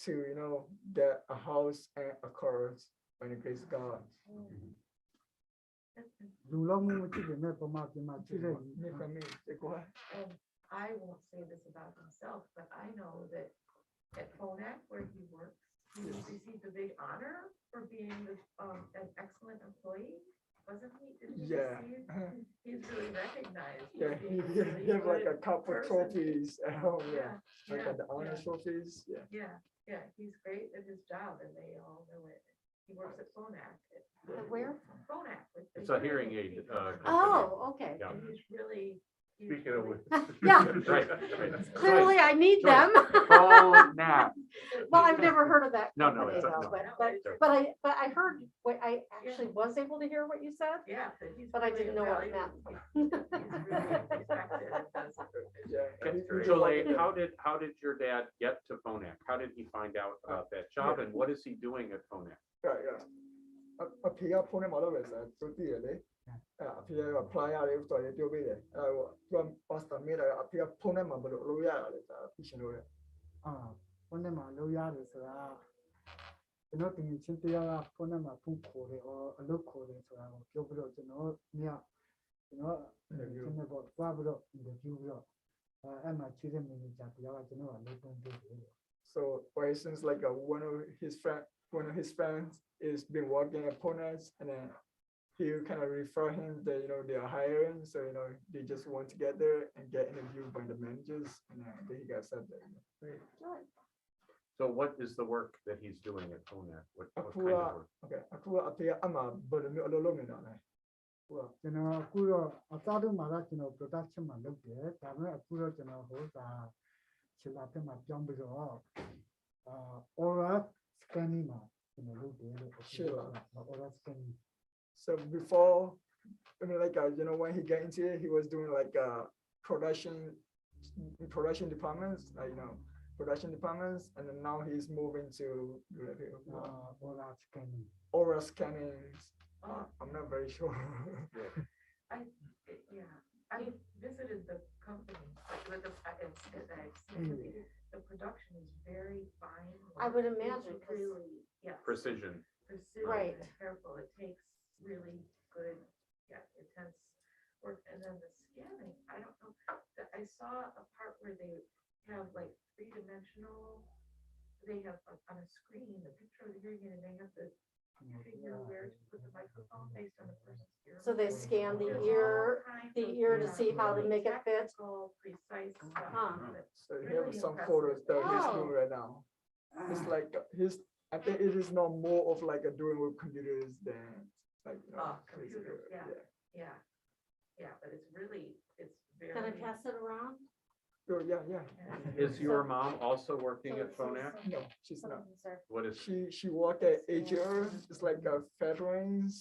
to, you know, get a house and a car by the grace of God. လူလောမှုမရှိပေမဲ့ပမာပြမှာရှိတဲ့ I won't say this about himself, but I know that at Phonak, where he works, he received a big honor for being an excellent employee. Wasn't he? Didn't he Yeah. receive- He's really recognized. for Yeah, being a he really have like a good couple person. trophies at home. Yeah, like yeah, the honor yeah. trophies. Yeah. Yeah, he's great at his job and they all know it. He works at Phonak. Where? Phonak. with the It's a hearing aid. company. Oh, okay. Yeah. And he's really. he's Speaking of really- which. Yeah. Right, right. Clearly, I need Joyce. them. Phonak. Well, I've never heard of that. No, no, company, it's not- though, no. but I heard, I actually was able to hear what you said, Yeah, but he's. but I really didn't know what it valued. meant. He's really respected and does- Yeah. Okay, we do Jolie, like- how did your dad get to Phonak? How did he find out about that job and what is he doing at Phonak? Yeah, yeah. အဖေကဖုန်းနဲ့မလုပ်ပဲဆိုသူတည်ရလေအဖေက apply ရတယ်ဆိုရင်ပြောပေးတယ်အဲ့တော့သူက pastor မေးတယ်အဖေကဖုန်းနဲ့မှဘယ်လိုလုပ်ရတာလဲဆိုတာသိချင်လို့လေ ဖုန်းနဲ့မှာလုပ်ရတယ်ဆိုတာကျွန်တော်တင်ချင်းတရားကဖုန်းနဲ့မှာဖုန်းခေါ်တယ်အလုပ်ခေါ်တယ်ဆိုတာကိုပြောပြီးတော့ကျွန်တော်ညကျွန်တော်ကျွန်တော်သွားပြီးတော့ interview ပြီးတော့အဲ့မှာခြေတဲ့ manager တရားကကျွန်တော်အလုပ်တုံးပေးတယ် So for instance like one of his friends is been working at Ponas and then he kind of refer him that you know they are hiring so you know they just want to get there and get interviewed by the managers and then he got accepted. So what is the work that he's doing at Phonak? What Aku kind of work? okay အခုအဖေကအမှဘယ်လိုမျိုးအလုပ်လုပ်နေတာလဲ ကျွန်တော်အခုတော့အစားတို့မှာတော့ကျွန်တော် production မှာလုပ်တယ်ဒါပေမဲ့အခုတော့ကျွန်တော်ဟိုစာခြေလာတက်မှာပြောင်းပြီးတော့oral scanning မှာကျွန်တော်လုပ်တယ်လို့ oral scanning So before I mean like you know when he got into it he was doing like production departments you know production departments and then now he's moving to oral scanning oral scannings. I'm not very sure. I visited the company with the, the production is very fine. I would imagine, 'cause- Really, yeah. Precision. Precision Right. and careful. It takes really good, intense work and then the scanning, I don't know. I saw a part where they have like three-dimensional, they have on a screen, the picture of the hearing aid, and they have to figure where to put the microphone based on the person's ear. So they scan the There's ear, all kinds the of ear to see how to really make it fit. technical, precise stuff. Huh. that's So really here are some impressive. photos that he's Oh. doing right now. It's like I think it is not more of like a doing with computers than like, Computers, physical, yeah. Yeah, but it's very. Can I pass it around? Oh, yeah. Is your mom also working at Phonak? No, she's not. Sir. What is, She worked at HR, it's like a veterans.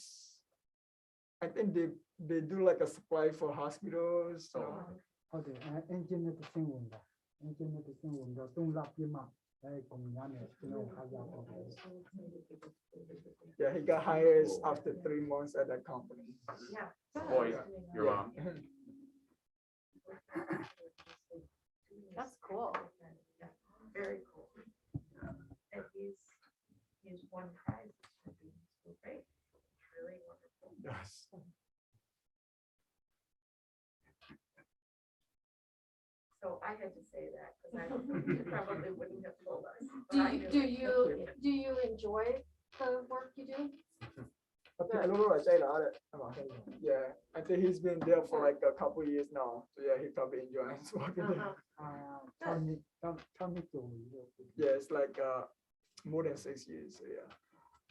I think they do like a supply for hospitals. Oh. ဟုတ်တယ်အင်ဂျင်နဲ့တစ်ဆင့်ဝင်တာအင်ဂျင်နဲ့တစ်ဆင့်ဝင်တော့3လပြည့်မှကုမ္ပဏီကနေကျွန်တော်ခါရတော့တယ် Yeah, he got hired after 3 months at that company. Yeah. boy, your mom? That's cool. Yeah, very cool. And he's won prizes for being so great. Really wonderful. Yes. So I had to say that because you probably wouldn't have told us. but Do I you, knew. do you enjoy the work you do? Okay, I don't know what I say about it. Yeah, I think he's been there for like a couple of years now. So yeah, he probably enjoys working there. Uh-huh. 6ကျော်ပြီလို့ Yeah, it's like more than 6 years. So yeah,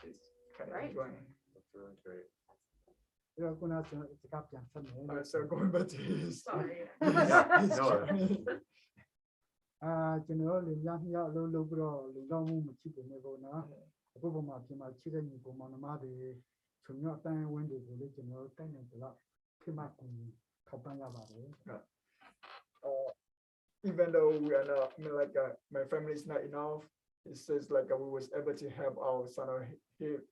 he's kind of Right. enjoying. That's really great. အဲ့တော့ခုနကကျွန်တော်စကားပြန်ဆက်မယ် So going back to his. Sorry. his No. journey. ကျွန်တော်လေရမြောက်အလုပ်လုပ်ပြီးတော့လုံလောက်မှုမရှိဘူးနေပေါ့နော်အခုပုံမှာပြင်မှာချိတဲ့ညီပုံမှာနမတွေချုံညော့အတိုင်းဝင်းတွေကိုလေကျွန်တော်တိုက်နေကြတော့ခေမကူထောက်ပံ့ရပါတယ် Even though we are not, I mean, like my family is not enough, it says like we was able to help our son or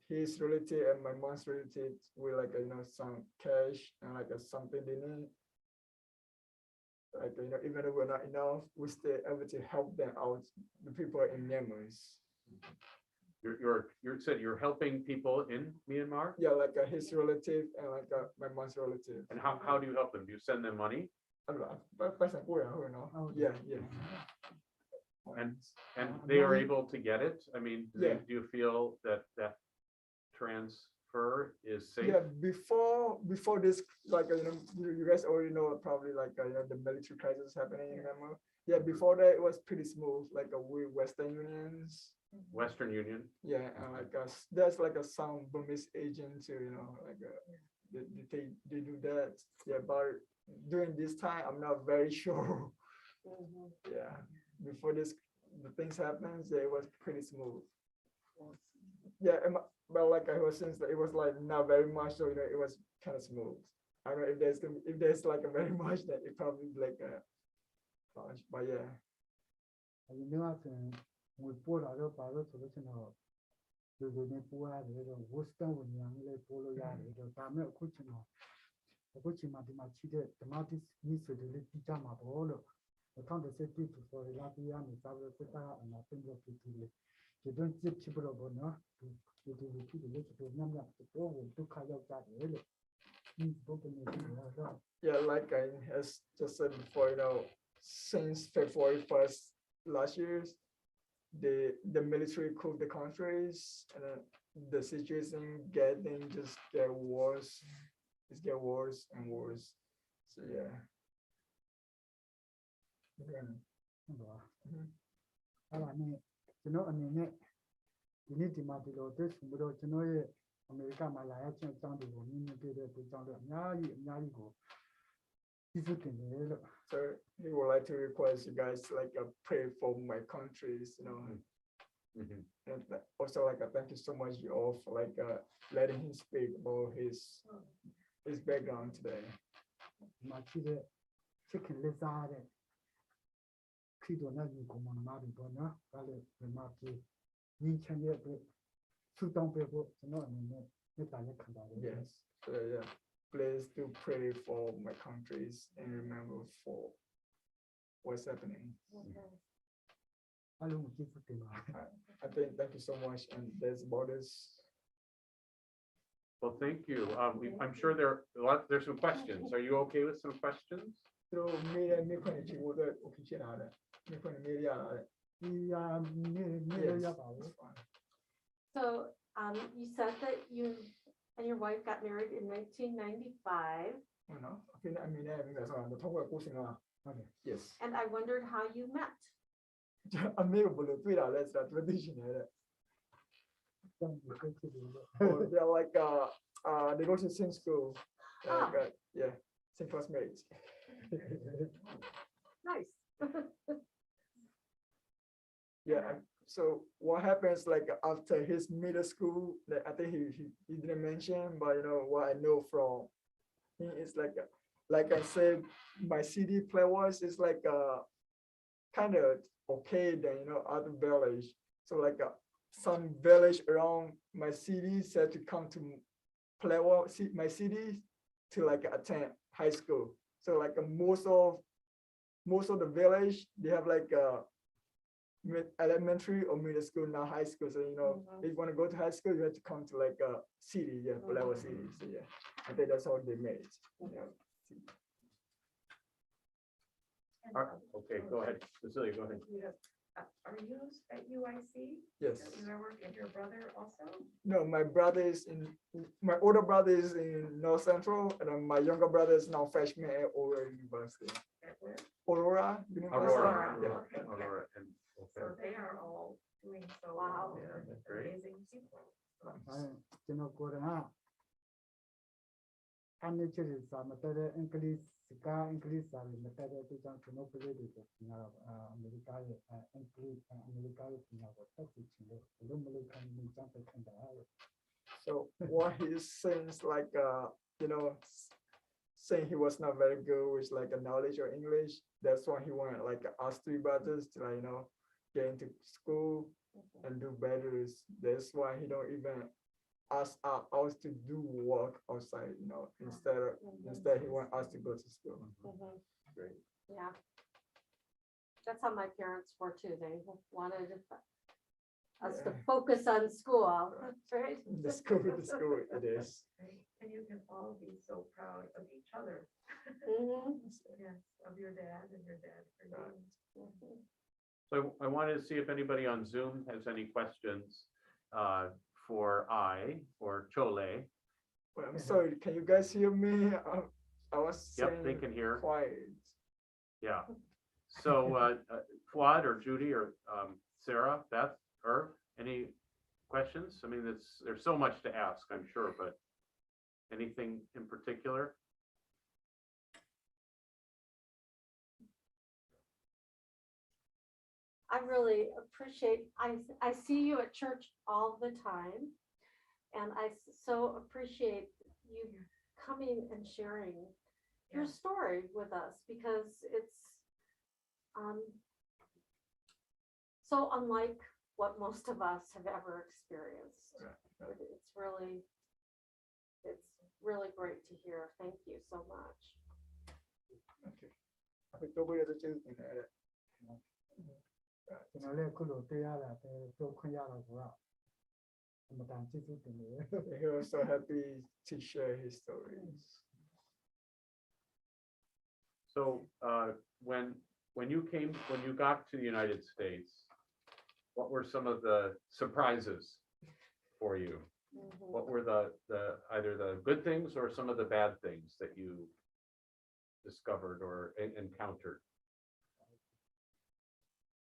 his relative and my mom's relative with like some cash and like something they need. Like even though we're not enough, we still able to help them out, the people in Myanmar. You said you're helping people in Myanmar? Yeah, like his relative and like my mom's relative. And how do you help them? Do you send them money? Yeah. And they are able to get it? I mean, Yeah. do you feel that transfer is safe? Yeah, before this, like you guys already know probably like the military crisis happening in Myanmar. Yeah, before that it was pretty smooth, like with Western Unions. Western Union? Yeah, and like there's like some Burmese agent too, like they do that. Yeah, but during this time, I'm not very sure. Yeah, before the things happens, yeah, it was pretty smooth. Yeah, but like I was since it was like not very much, so it was kind of smooth. I don't know if there's like a very much, that it probably like much, but yeah. အရင်ကဆိုရင်ငွေပို့တာတော့ပါလို့ဆိုလို့ကျွန်တော်လူတွေနဲ့ပို့ရတယ်တော့ Western ဝင်ရမ်းလေးပို့လို့ရတယ်တော့ဒါမဲ့အခုချိန်မှာဒီမှာချိတဲ့ဓမ္မတိမိဆိုတွေလေးကြည့်ကြမှာပေါ့လို့2017ဆိုဆိုရလာပြရမယ်သာလို့စစ်တာအနာတင်လို့ဖြစ်တယ်ဒီတော့ချစ်ချဘလို့ဘောနော်ဒီဖြစ်တယ်လို့ဆိုညံ့တော့ဒုက္ခရောက်ကြတယ်လို့ဒီဘုတ်နေတယ်တော့ Yeah, like I has just said before, since February 1st last year, the military cooked the countries, and the situation get worse. It's get worse and worse. So yeah. Yeah. ဟုတ်ပါအဲ့ဒါနဲ့ကျွန်တော်အနေနဲ့ဒီနေ့ဒီမှာဒီလိုတွေ့ဆုံပြီးတော့ကျွန်တော်ရဲ့အမေရိကမှာလာရောက်ခြင်းအကြောင်းတွေကိုမြင်မြင်တွေ့တဲ့အတွက်ကြောင့်လည်းအများကြီးကိုကျေးဇူးတင်တယ်လို့ So he would like to request you guys like pray for my countries, Mhm. and also like thank you so much you all for like letting him speak about his background today. ဒီမှာရှိတဲ့ချစ်ခင်လက်စားတဲ့ခရီးတော်နဲ့ဒီကောင်မတွေပေါ့နော်ဒါလည်းဒီမှာပြည်ညီချမ်းရဲ့အတွက်ဆူတောင်းပေးဖို့ကျွန်တော်အနေနဲ့မေတ္တာရက်ခံပါတယ် Yes. So yeah, please do pray for my countries and remember for what's happening. အားလုံးကိုကျေးဇူးတင်ပါတယ် I think thank you so much, and that's about this. Well, thank you. I'm sure there's some questions. Are you okay with some questions? သူတို့မေးတဲ့မိခွန်းတွေဖြေဖို့အတွက် okay ဖြစ်လာတယ်မိခွန်းတွေမေးရတာတဲ့ ဒီနေ့ရရပါဘူး So, you said that you and your wife got married in 1995, ဟုတ်နော်အဖေနဲ့အမေနဲ့မိသားစုကတော့1995ဟုတ်တယ် yes and I wondered how you met. အမေကဘယ်လိုတွေ့တာလဲဆိုတာသူသိချင်တယ်တဲ့ တောင်းကိုဖြစ်တယ်လို့ Oh, they're like they go to same school like, yeah same classmates Nice. yeah so what happens like after his middle school that I think he didn't mention but you know what I know from him is like I said my CD player was is like kind of okay than you know other village so like some village around my city said to come to play my city to like attend high school so like most of the village they have like elementary or middle school, not high school. So you know, if you want to go to high school, you have to come to like a city, yeah, Palawan city. So yeah, I think that's how they made it. Yeah. Okay, go ahead. Cecilia, go ahead. Are you at UIC? Yes. You are working, your brother also? No, my brother is my older brother is in North Central, and then my younger brother is now freshman at Aurora University. At where? Aurora University. Aurora. Yeah. Okay. Aurora, and So they are all doing so Wow. well. Yeah, They're that's great. amazing people. ကျွန်တော်ကိုယ်တိုင်အနေချစ်စာမတတ်တဲ့အင်္ဂလိပ်စကားအင်္ဂလိပ်စာတွေမတတ်တဲ့အတွက်ကြောင့်ကျွန်တော်ကလေးတွေကိုပညာတော့အမေရိကရဲ့အင်္ဂလိပ်အမေရိကရဲ့ပညာကိုတက်ပြီးချင်လို့ဘလို့မလို့ခံနေကြတဲ့ခံတာ So what he's saying is like you know saying he was not very good with like a knowledge of English. That's why he wanted like us three brothers to like, you know, get into school and do better. That's why he don't even ask us to do work outside, you know, instead he want us to go to school. Great. Yeah. That's how my parents were too. They wanted us to focus on school. That's right. The school it is. Right? And you can all be so proud of each other. Yes, of your dad and your dad for you. So I wanted to see if anybody on Zoom has any questions for or Chole. Well, I'm sorry, can you guys hear me? I was Yep, saying they can hear. quiet. Yeah. So Fuad or Judy or Sarah, Beth, Irv, any questions? I mean, there's so much to ask, I'm sure, but anything in particular? I really appreciate, I see you at church all the time. And I so appreciate you coming and sharing your story with us because it's so unlike what most of us have ever experienced. It's really great to hear. Thank you so much. Okay. I think nobody has a chance in that. ကျွန်တော်လည်းအခုလိုတရားလာတယ်ပြောခွင့်ရတော့ကအမှန်တန်ကျေးဇူးတင်တယ် He was so happy to share his stories. So when you got to the United States, what were some of the surprises for you? What were the either the good things or some of the bad things that you discovered or encountered?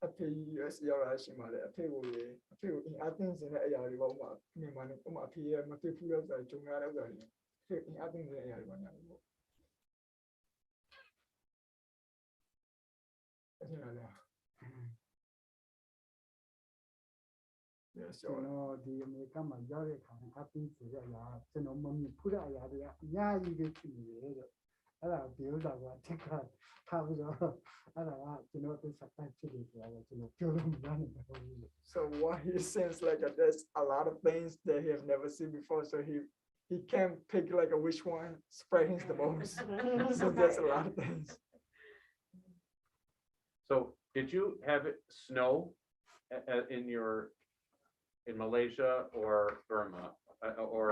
အဖေ US ရောက်လာရှိမှလည်းအဖေကိုအင်အားတင်းစင်တဲ့အရာတွေပေါ့ဥပမာမြန်မာနဲ့ဥပမာအဖေရဲ့မတွေ့ဘူးလို့ဆိုကြုံရတဲ့ဥစ္စာတွေအဖေအင်အားတင်းစင်တဲ့အရာတွေပေါ့ညာပေါ့အဲ့ဒါလည်း Yes ကျွန်တော်ဒီအမေရိကန်မှာရောက်တဲ့အခါအပင်းဆိုရတာကျွန်တော်မမြင်ဖူးတဲ့အရာတွေကအများကြီးပဲဖြစ်နေတယ်တဲ့အဲ့ဒါဒီဥစ္စာကတစ်ခါထားပြီးတော့အဲ့ဒါကကျွန်တော်တို့စပတ်ဖြစ်နေတယ်ကျွန်တော်ပြောလို့မရနိုင်ဘူး So what he says like there's a lot of things that he have never seen before so he can't pick like a which one sprays the most so there's a lot of things. So did you have it snow in Malaysia or Burma or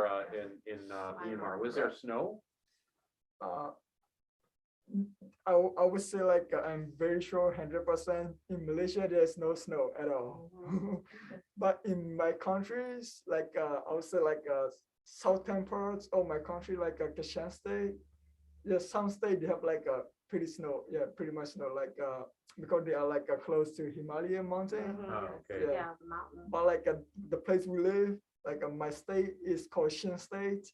in Myanmar? Was there snow? Uh, I would say like I'm very sure 100% in Malaysia there's no snow at all. But in my countries, like I would say like southern parts of my country, like Kashan state, there's some state they have like a pretty snow, yeah, pretty much snow, like because they are like close to Himalayan mountain. Oh, okay. Yeah. Yeah, the mountain. But like the place we live, like my state is called Shin State.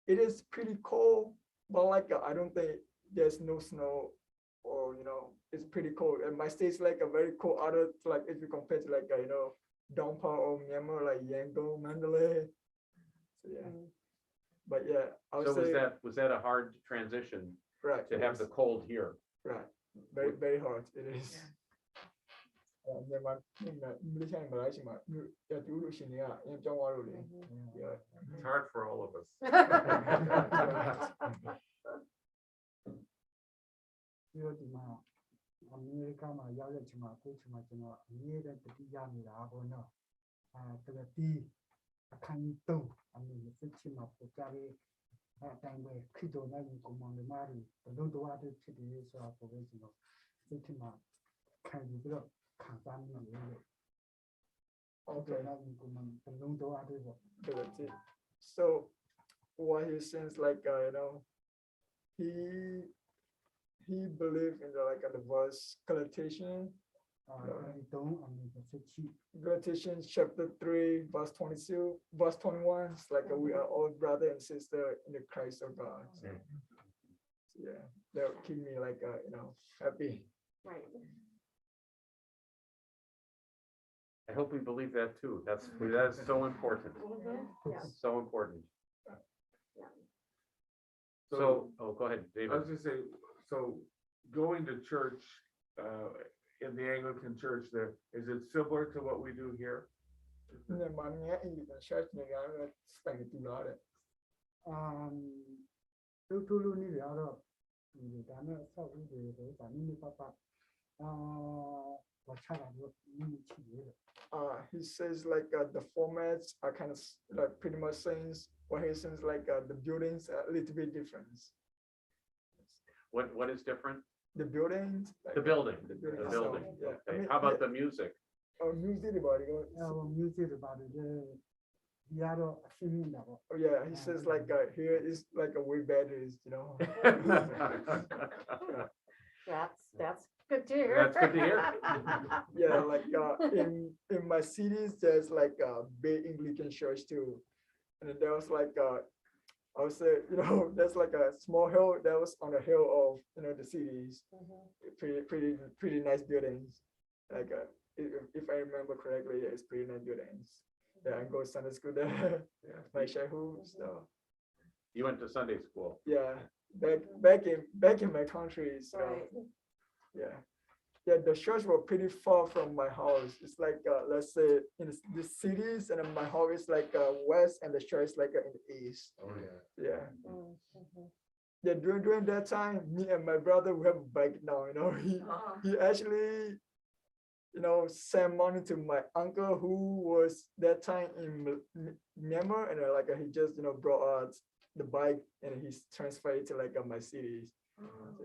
It is pretty cold, but like I don't think there's no snow, or it's pretty cold. And my state's like a very cold. Other like if you compare to like Dampa or Myanmar, like Yangon, Mandalay. So yeah, but yeah, I would So say was that a hard transition right to have the cold here? right very hard. It is. မြန်မာမလေးရှားမှာလာရှိမှာတူလို့ရှိနေကအရင်ကြောင်းသွားလို့လေ It's hard for all of us. ပြီးတော့ဒီမှာအမေရိကန်မှာရောက်တဲ့ချိန်မှာအခုချိန်မှာကျွန်တော်အမြဲတမ်းတတိယနေတာပေါ့နော်တကယ်ပြီးအခန်းကြီး3အမေစစ်ချင်မှာပို့ကြပြီးအတိုင်းပဲခရစ်တော်နဲ့ကိုမောင်မာရီဘလို့တော့တဲ့ဖြစ်တယ်ဆိုတာပို့ပဲကျွန်တော်စစ်ချင်မှာခံယူပြီးတော့ခံစားမိတယ်လို့ Okay. နဲ့ကိုမောင်ဘလို့တော့တဲ့ပေါ့ So what he says like he believed in the verse Galatians. Galatians chapter 3 verse 22 verse 21. It's like we are all brother and sister in the Christ of God. Yeah, that would keep me like happy. Right. I hope we believe that too. That's so important. Yeah. So important. Yeah. So, oh, go ahead, I David. was gonna say, so going to church, in the Anglican church there, is it similar to what we do here? เนี่ยมันเนี้ยอีกเชิร์ชเนี่ยก็แต่งตัวแล้วเนี่ย တူလူနေရတော့ဒီဒါနဲ့ဆောက်ပြီးတယ်ဒါနည်းနည်းပတ်ဘာချတာလို့နည်းချီတယ် he says like the formats are kind of like pretty much saying what he says like the buildings are a little bit different. What is different? The buildings. Like, The building. The The building. building. itself, yeah. Okay. How about the music? Music about it. music about it ဒီကတော့အရှင်းနေတာပေါ့ Oh yeah, he says like here is like a way better, That's good to hear. That's good to hear. Yeah, like in my cities there's like a big Anglican church too, and then there was like I would say there's like a small hill that was on the hill of the cities. Pretty nice buildings, like if I remember correctly, yeah, it's pretty nice buildings. Yeah, I go to Sunday school there. My childhood stuff. You went to Sunday school. Yeah, back in my country. So Right. yeah, the church were pretty far from my house. It's like let's say in the cities, and then my house is like west, and the church is like in the east. Oh, yeah. Yeah. Mhm. Yeah, during that time, me and my brother we have a bike now. He actually sent money to my uncle who was that time in Myanmar, and like he just brought out the bike and he's transferred it to like my cities.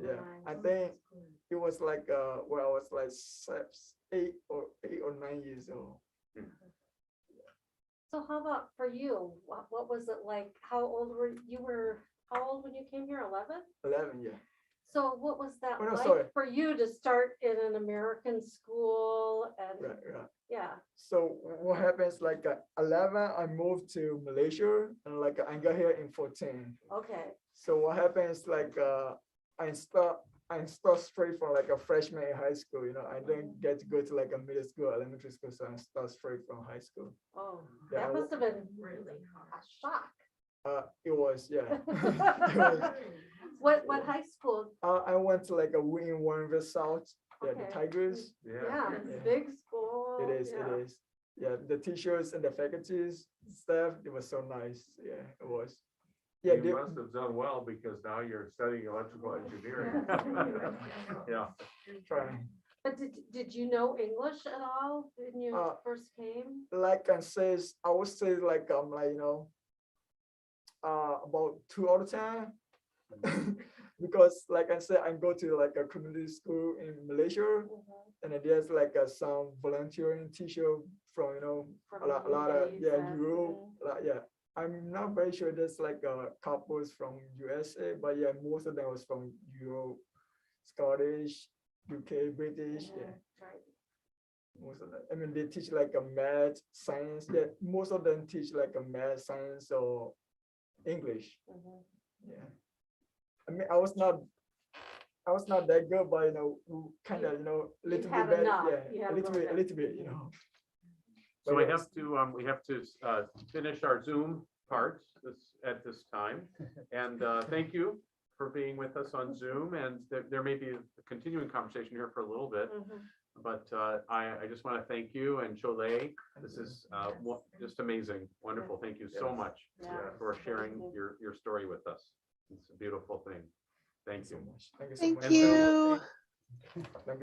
Yeah, I think it was like when I was like 8 or 9 years old. So how about for you? What was it like? How old were you? How old when you came here? 11? 11, yeah. So what was that Oh, no, like sorry. for you to start in an American school? And Right. yeah. So what happens like 11, I moved to Malaysia, and like I got here in 14. Okay. So what happens like I start straight from like a freshman in high school. I didn't get to go to like a middle school, elementary school, so I start straight from high school. Oh, Yeah, that I must have been Really hard. a shock. It was, yeah. It was. What high school? I went to like a Wing Warrenville South, yeah, the Okay. Tigers. Yeah, it's Yeah. big school. It is. Yeah, the teachers and the faculties staff, it was so nice. Yeah, it was. Yeah, You they, must have done well because now you're studying electrical engineering. Yeah. trying. But did you know English at all when you Uh, first came? Like I says, I would say like about 2 out of 10. Because like I said, I go to like a community school in Malaysia, and then there's like some volunteering teacher from, you know, From a lot of, overseas yeah, and- Europe, yeah. I'm not very sure there's like couples from USA, but yeah, most of them was from Europe, Scottish, UK, British, yeah. Right. Most of them. I mean, they teach like a math, science. Yeah, most of them teach like a math, science, or English. Yeah. I mean, I was not that good, but you know, kind of, you know, a little bit had better. enough. You Yeah, had a little a little bit, you know. So But we yeah, have to finish our Zoom part at this time. And thank you for being with us on Zoom. And there may be a continuing conversation here for a little bit. But I just want to thank you and Cholet. This is just amazing, wonderful. Thank you so much Yeah. for sharing your story with us. It's a beautiful thing. Thank you. Thank you so Thank much. you. Thank